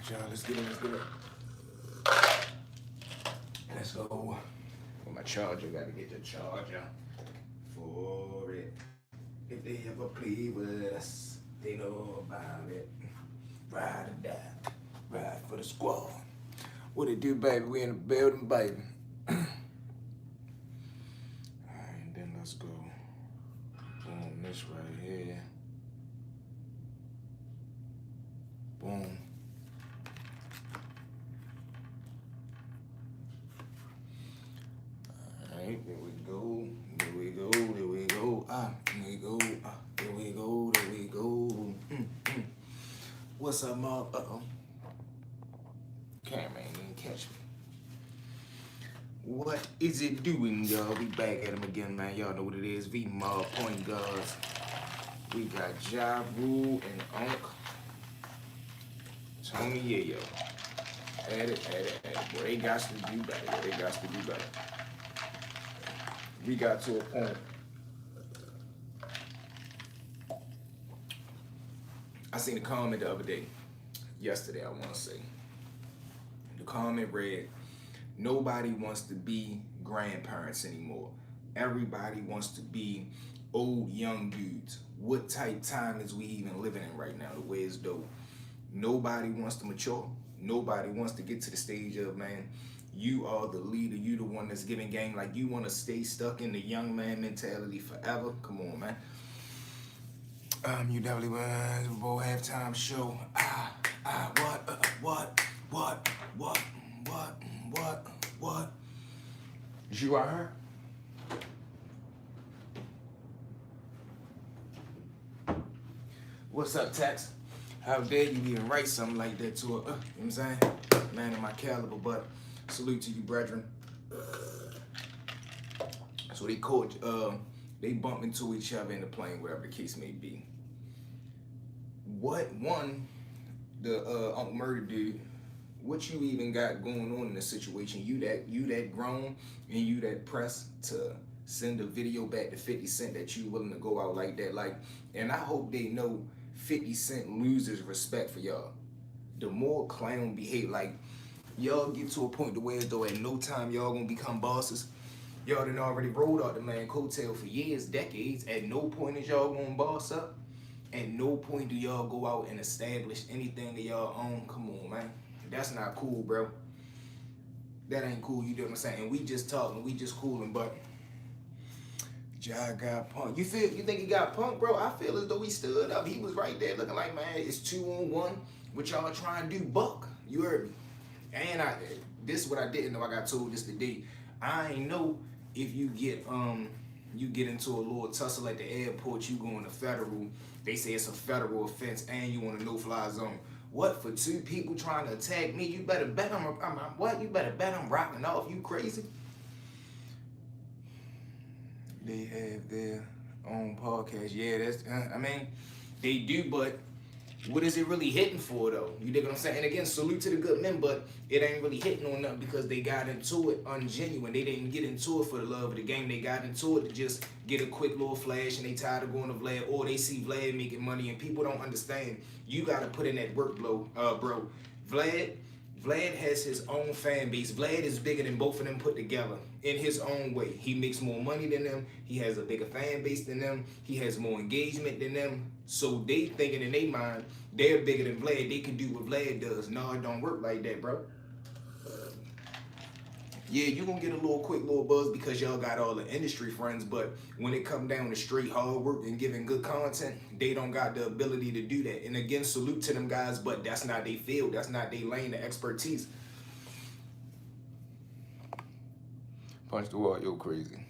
Alright, y'all, let's get it, Let's go. With my charger, gotta get the charger for it. If they ever play with us, they know about it. Ride or die, ride for the squad. What it do, baby? We in the building, baby. Alright, then let's go. Boom, this right here. Boom. Alright, there we go. There we go. There we go. There we go. There we go. There we go. What's up, Mom? Uh-oh. Camera ain't even catch me. What is it doing, y'all? We back at him again, man. Y'all know what it is. V-Mob point guards. We got Ja Rule and Ohhhh. Tony Yayo. Add it. Boy, they got to do better. They got to do better. We got to a point. I seen a comment the other day. Yesterday, I want to say. The comment read, nobody wants to be grandparents anymore. Everybody wants to be old young dudes. What type time is we even living in right now? The way it's dope. Nobody wants to mature. Nobody wants to get to the stage of, man, you are the leader. You the one that's giving game. Like, you want to stay stuck in the young man mentality forever. Come on, man. You definitely was a boy halftime show. What? You are her? What's up, Tex? How dare you even write something like that to her? You know what I'm saying? Man of my caliber, but salute to you, brethren. So they caught, they bumped into each other in the plane, whatever the case may be. The Uncle Murder dude, what you even got going on in the situation? You that grown and you that pressed to send a video back to 50 Cent that you willing to go out like that. Like, and I hope they know 50 Cent loses respect for y'all. The more clown behave, like, y'all get to a point to where though at no time y'all gonna become bosses. Y'all done already rolled out the man coattail for years, decades. At no point is y'all gonna boss up. At no point do y'all go out and establish anything that y'all own. Come on, man. That's not cool, bro. That ain't cool, you know what I'm saying? We just talking, we just cooling, but Ja got punked. You think he got punked, bro? I feel as though he stood up. He was right there looking like, man, it's 2-on-1. What y'all trying to do? Buck. You heard me. And this is what I didn't know. I got told this today. I ain't know if you get into a little tussle at the airport, you going to federal. They say it's a federal offense and you want a no-fly zone. What, for two people trying to attack me? You better bet what? You better bet I'm rocking off. You crazy? They have their own podcast. Yeah, that's, I mean, they do, but what is it really hitting for, though? You dig what I'm saying? And again, salute to the good men, but it ain't really hitting on them because they got into it ungenuine. They didn't get into it for the love of the game. They got into it to just get a quick little flash, and they tired of going to Vlad, or they see Vlad making money, and people don't understand. You got to put in that work, bro. Vlad has his own fan base. Vlad is bigger than both of them put together in his own way. He makes more money than them. He has a bigger fan base than them. He has more engagement than them. So they thinking in their mind, they're bigger than Vlad. They can do what Vlad does. No, it don't work like that, bro. Yeah, you gonna get a quick little buzz because y'all got all the industry friends, but when it come down to straight hard work and giving good content, they don't got the ability to do that. And again, salute to them guys, but that's not their field. That's not their lane of expertise. Punch the wall, yo crazy.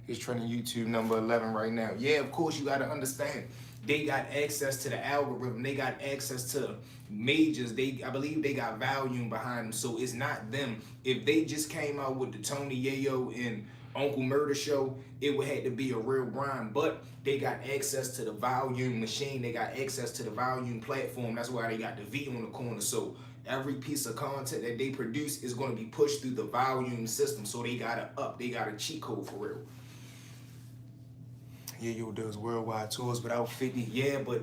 He's trending YouTube number 11 right now. Yeah, of course you gotta understand. They got access to the algorithm. They got access to majors. I believe they got volume behind them. So it's not them. If they just came out with the Tony Yayo and Uncle Murder show, it would have to be a real grind. But they got access to the volume machine. They got access to the volume platform. That's why they got the V on the corner. So every piece of content that they produce is going to be pushed through the volume system. So they got a cheat code for real. Yayo does worldwide tours without 50. Yeah, but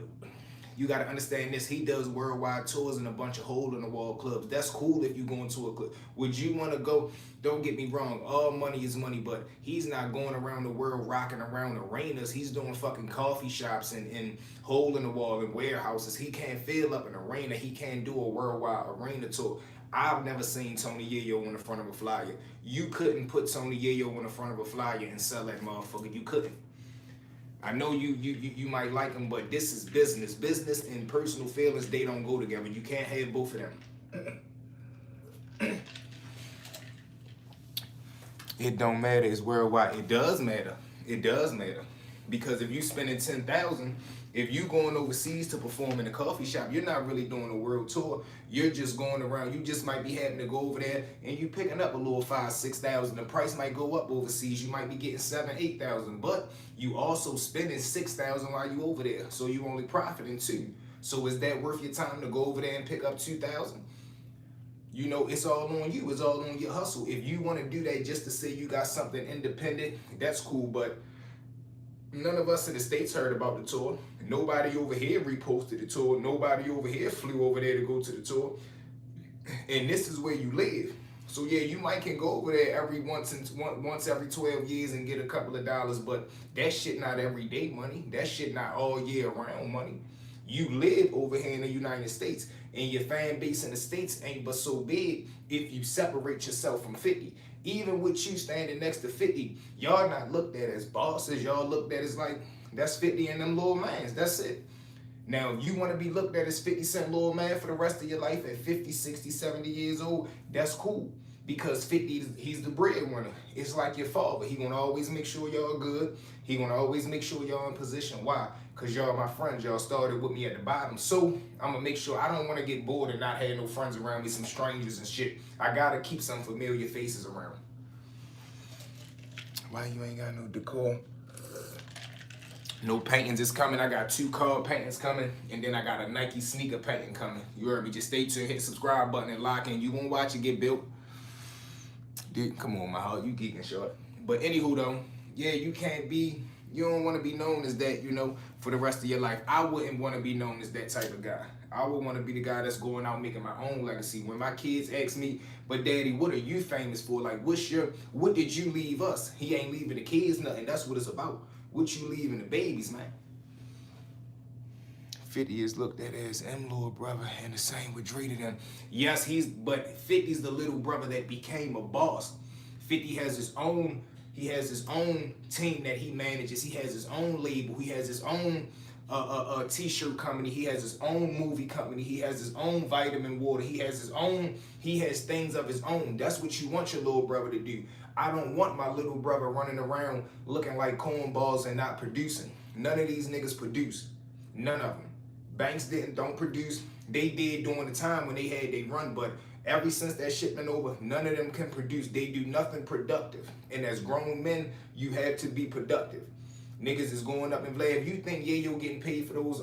You got to understand this. He does worldwide tours and a bunch of hole-in-the-wall clubs. That's cool if you go into a club. Would you want to go? Don't get me wrong. All money is money, but he's not going around the world rocking around arenas. He's doing fucking coffee shops and hole-in-the-wall and warehouses. He can't fill up an arena. He can't do a worldwide arena tour. I've never seen Tony Yayo on the front of a flyer. You couldn't put Tony Yayo on the front of a flyer and sell that motherfucker. You couldn't. I know you might like him, but this is business. Business and personal feelings, they don't go together. You can't have both of them. It don't matter. It's worldwide. It does matter. It does matter. Because if you spending 10,000, if you going overseas to perform in a coffee shop, you're not really doing a world tour. You're just going around. You just might be having to go over there and you picking up a little 5,000-6,000. The price might go up overseas. You might be getting 7,000-8,000, but you also spending 6,000 while you over there. So you only profiting 2. So is that worth your time to go over there and pick up 2,000? You know, it's all on you. It's all on your hustle. If you want to do that just to say you got something independent, that's cool, but none of us in the States heard about the tour. Nobody over here reposted the tour. Nobody over here flew over there to go to the tour. And this is where you live. So yeah, you might can go over there once every 12 years and get a couple of dollars, but that shit not everyday money. That shit not all year round money. You live over here in the United States, and your fan base in the States ain't but so big if you separate yourself from 50. Even with you standing next to 50, y'all not looked at as bosses. Y'all looked at as like, that's 50 and them little mans. That's it. Now, you want to be looked at as 50 Cent little man for the rest of your life at 50, 60, 70 years old, that's cool. Because 50, he's the breadwinner. It's like your father. He gonna always make sure y'all good. He gonna always make sure y'all in position. Why? Because y'all my friends. Y'all started with me at the bottom. So I'm gonna make sure I don't want to get bored and not have no friends around me, some strangers and shit. I gotta keep some familiar faces around. Why you ain't got no decor? No paintings is coming. I got 2 car paintings coming, and then I got a Nike sneaker painting coming. You heard me? Just stay tuned, hit the subscribe button and lock in. You won't watch it get built. Dude, come on, my heart, you geeking short. But anywho though, yeah, you don't want to be known as that, you know, for the rest of your life. I wouldn't want to be known as that type of guy. I would want to be the guy that's going out making my own legacy. When my kids ask me, but daddy, what are you famous for? Like, what did you leave us? He ain't leaving the kids nothing. That's what it's about. What you leaving the babies, man. 50 is looked at as M little brother, and the same with Dre to them. Yes, but 50's the little brother that became a boss. 50 has his own, team that he manages. He has his own label. He has his own t-shirt company. He has his own movie company. He has his own vitamin water. He has things of his own. That's what you want your little brother to do. I don't want my little brother running around looking like cornballs and not producing. None of these niggas produce. None of them. Banks don't produce. They did during the time when they had they run, but ever since that shit been over, none of them can produce. They do nothing productive. And as grown men, you have to be productive. Niggas is going up in Vlad. If you think Yayo getting paid for those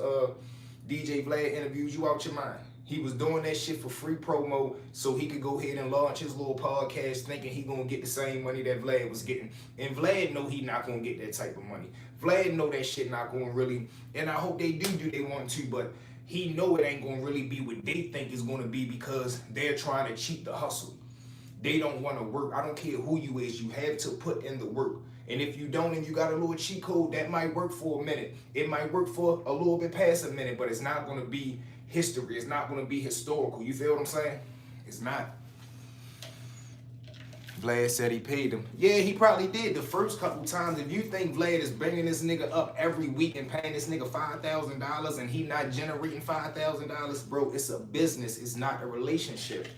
DJ Vlad interviews, you out your mind. He was doing that shit for free promo so he could go ahead and launch his little podcast thinking he gonna get the same money that Vlad was getting. And Vlad know he not gonna get that type of money. Vlad know that shit not gonna really, and I hope they do they want to, but he know it ain't gonna really be what they think it's gonna be because they're trying to cheat the hustle. They don't wanna work. I don't care who you is, you have to put in the work. And if you don't and you got a little cheat code, that might work for a minute. It might work for a little bit past a minute, but it's not gonna be history. It's not going to be historical. You feel what I'm saying? It's not. Vlad said he paid him. Yeah, he probably did the first couple times. If you think Vlad is bringing this nigga up every week and paying this nigga $5,000 and he not generating $5,000, bro, it's a business. It's not a relationship.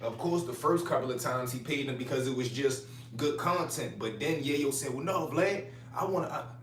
Of course, the first couple of times he paid him because it was just good content. But then Yayo said, well, no, Vlad,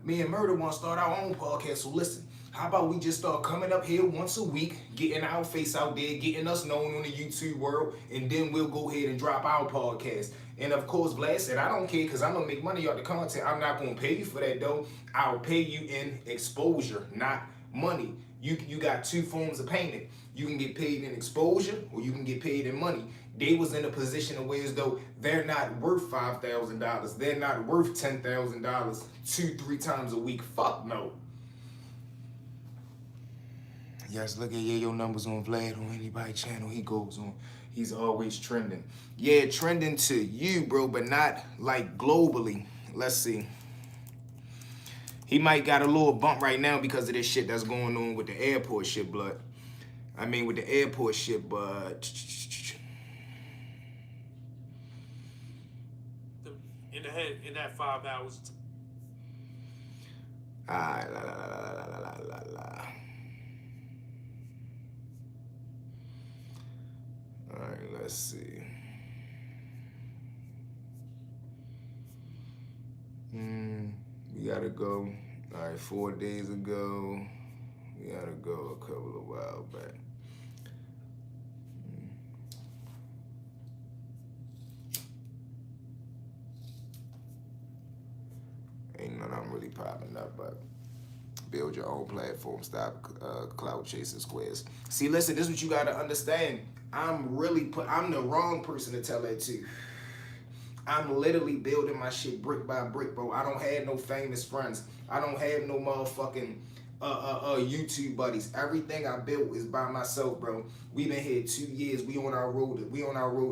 me and Murder want to start our own podcast. So listen, how about we just start coming up here once a week, getting our face out there, getting us known on the YouTube world, and then we'll go ahead and drop our podcast. And of course, Vlad said, I don't care because I'm going to make money off the content. I'm not going to pay you for that, though. I'll pay you in exposure, not money. You got 2 forms of payment. You can get paid in exposure or you can get paid in money. They was in a position of where as though they're not worth $5,000. They're not worth $10,000 2-3 times a week. Fuck no. Yes, look at Yayo numbers on Vlad on anybody channel he goes on. He's always trending. Yeah, trending to you, bro, but not like globally. Let's see. He might got a little bump right now because of this shit that's going on with the airport shit, blood. I mean, with the airport shit, but... In that 5 hours. Alright, la. Alright, let's see. We gotta go. Alright, 4 days ago. We gotta go a couple of while back. Ain't none I'm really popping up, but build your own platform. Stop cloud chasing squares. See, listen, this is what you gotta understand. I'm the wrong person to tell that to. I'm literally building my shit brick by brick, bro. I don't have no famous friends. I don't have no motherfucking YouTube buddies. Everything I built is by myself, bro. We've been here 2 years. We on our road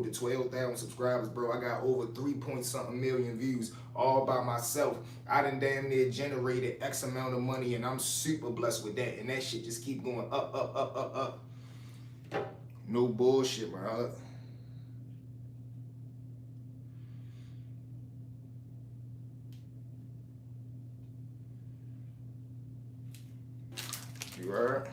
to 12,000 subscribers, bro. I got over 3-point-something million views all by myself. I done damn near generated X amount of money, and I'm super blessed with that. And that shit just keep going up. No bullshit, bro. You heard?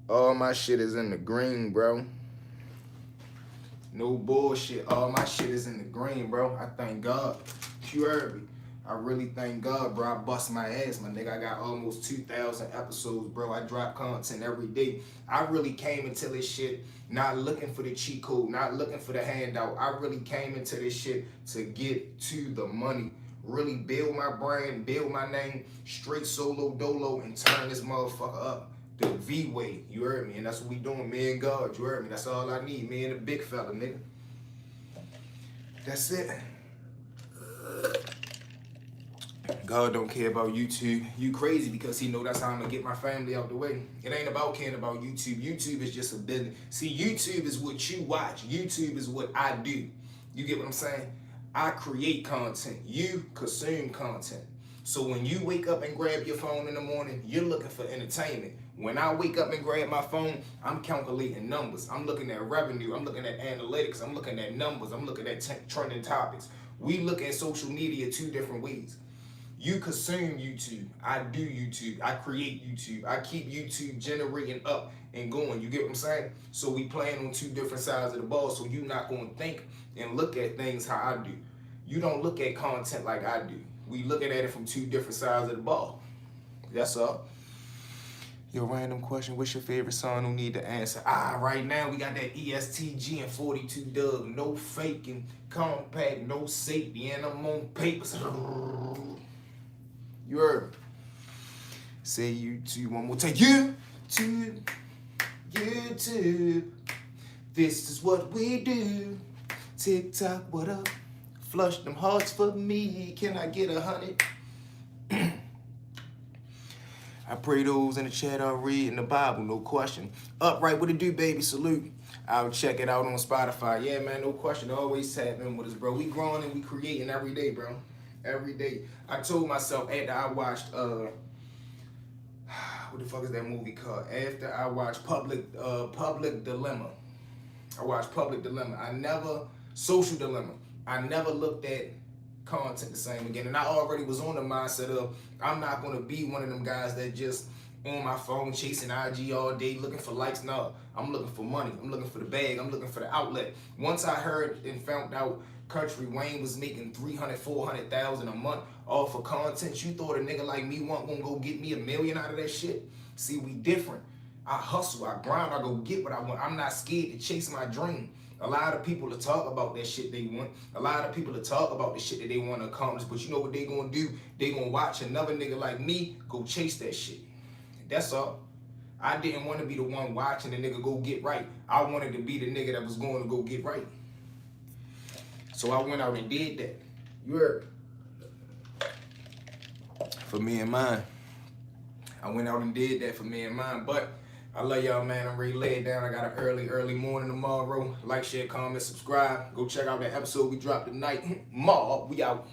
All my shit is in the green, bro. No bullshit. All my shit is in the green, bro. I thank God. You heard me. I really thank God, bro. I bust my ass, my nigga. I got almost 2,000 episodes, bro. I drop content every day. I really came into this shit not looking for the cheat code, not looking for the handout. I really came into this shit to get to the money. Really build my brand, build my name, straight solo dolo, and turn this motherfucker up the V-way. You heard me? And that's what we doing, me and God. You heard me? That's all I need, me and the big fella, nigga. That's it. God don't care about YouTube. You crazy because he know that's how I'm gonna get my family out the way. It ain't about caring about YouTube. YouTube is just a business. See, YouTube is what you watch. YouTube is what I do. You get what I'm saying? I create content. You consume content. So when you wake up and grab your phone in the morning, you're looking for entertainment. When I wake up and grab my phone, I'm calculating numbers. I'm looking at revenue. I'm looking at analytics. I'm looking at numbers. I'm looking at trending topics. We look at social media 2 different ways. You consume YouTube. I do YouTube. I create YouTube. I keep YouTube generating up and going. You get what I'm saying? So we playing on 2 different sides of the ball. So you're not going to think and look at things how I do. You don't look at content like I do. We looking at it from 2 different sides of the ball. That's all. Your random question, what's your favorite song? Don't need to answer. Right now we got that ESTG and 42 Dub. No faking, compact, no safety, and I'm on papers. You heard? Say YouTube one more time. YouTube. This is what we do. TikTok, what up? Flush them hearts for me. Can I get 100? I pray those in the chat are reading the Bible, no question. Upright, what it do, baby? Salute. I'll check it out on Spotify. Yeah, man, no question. Always tap in with us, bro. We growing and we creating every day, bro. Every day. I told myself after I watched, what the fuck is that movie called? After I watched Public Dilemma. I watched Public Dilemma. Social Dilemma. I never looked at content the same again. And I already was on the mindset of, I'm not going to be one of them guys that just on my phone chasing IG all day looking for likes. No, I'm looking for money. I'm looking for the bag. I'm looking for the outlet. Once I heard and found out Country Wayne was making $300,000, $400,000 a month off of content, you thought a nigga like me wasn't gonna go get me $1 million out of that shit? See, we different. I hustle, I grind, I go get what I want. I'm not scared to chase my dream. A lot of people to talk about that shit they want. A lot of people to talk about the shit that they want to accomplish. But you know what they gonna do? They gonna watch another nigga like me go chase that shit. That's all. I didn't want to be the one watching the nigga go get right. I wanted to be the nigga that was going to go get right. So I went out and did that. You heard? For me and mine. I went out and did that for me and mine. But I love y'all, man. I'm ready to lay it down. I got an early morning tomorrow. Like, share, comment, subscribe. Go check out that episode we dropped tonight. We out.